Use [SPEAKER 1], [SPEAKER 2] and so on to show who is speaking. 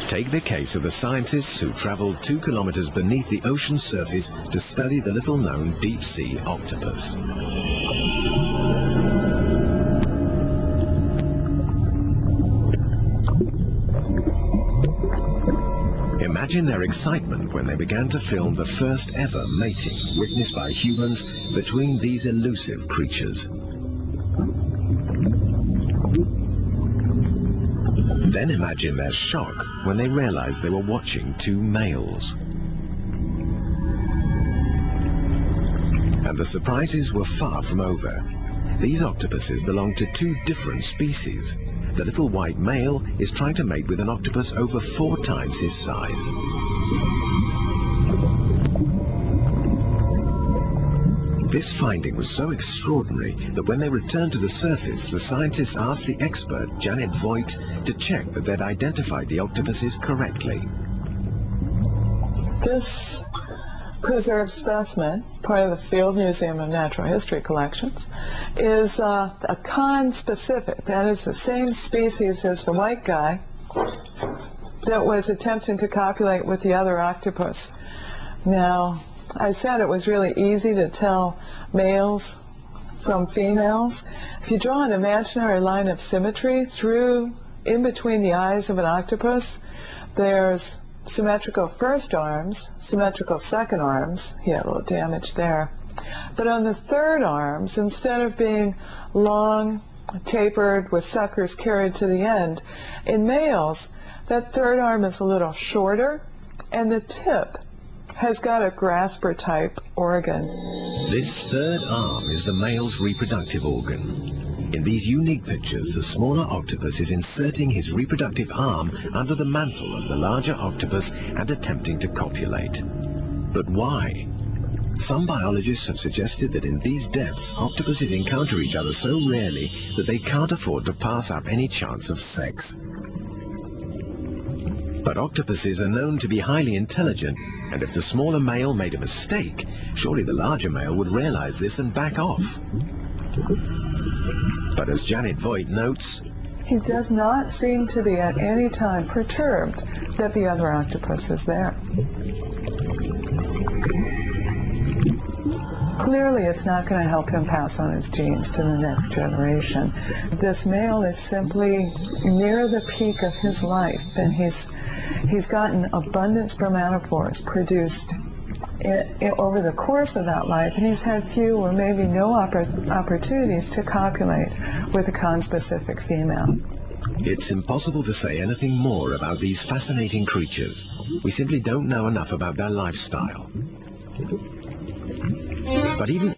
[SPEAKER 1] Take the case of the scientists who traveled 2 kilometers beneath the ocean's surface to study the little-known deep-sea octopus. Imagine their excitement when they began to film the first ever mating witnessed by humans between these elusive creatures. Then imagine their shock when they realized they were watching 2 males. And the surprises were far from over. These octopuses belong to 2 different species. The little white male is trying to mate with an octopus over 4 times his size. This finding was so extraordinary that when they returned to the surface, the scientists asked the expert, Janet Voigt, to check that they'd identified the octopuses correctly.
[SPEAKER 2] This preserved specimen, part of the Field Museum of Natural History collections, is a conspecific. That is the same species as the white guy that was attempting to copulate with the other octopus. Now, I said it was really easy to tell males from females. If you draw an imaginary line of symmetry in between the eyes of an octopus, there's symmetrical first arms, symmetrical second arms. He had a little damage there. But on the third arms, instead of being long, tapered with suckers carried to the end, in males, that third arm is a little shorter, and the tip has got a grasper-type organ.
[SPEAKER 1] This third arm is the male's reproductive organ. In these unique pictures, the smaller octopus is inserting his reproductive arm under the mantle of the larger octopus and attempting to copulate. But why? Some biologists have suggested that in these depths, octopuses encounter each other so rarely that they can't afford to pass up any chance of sex. But octopuses are known to be highly intelligent, and if the smaller male made a mistake, surely the larger male would realize this and back off. But as Janet Voigt notes,
[SPEAKER 2] he does not seem to be at any time perturbed that the other octopus is there. Clearly, it's not going to help him pass on his genes to the next generation. This male is simply near the peak of his life, and he's gotten abundant spermatophores produced over the course of that life, and he's had few or maybe no opportunities to copulate with a conspecific female.
[SPEAKER 1] It's impossible to say anything more about these fascinating creatures. We simply don't know enough about their lifestyle. But even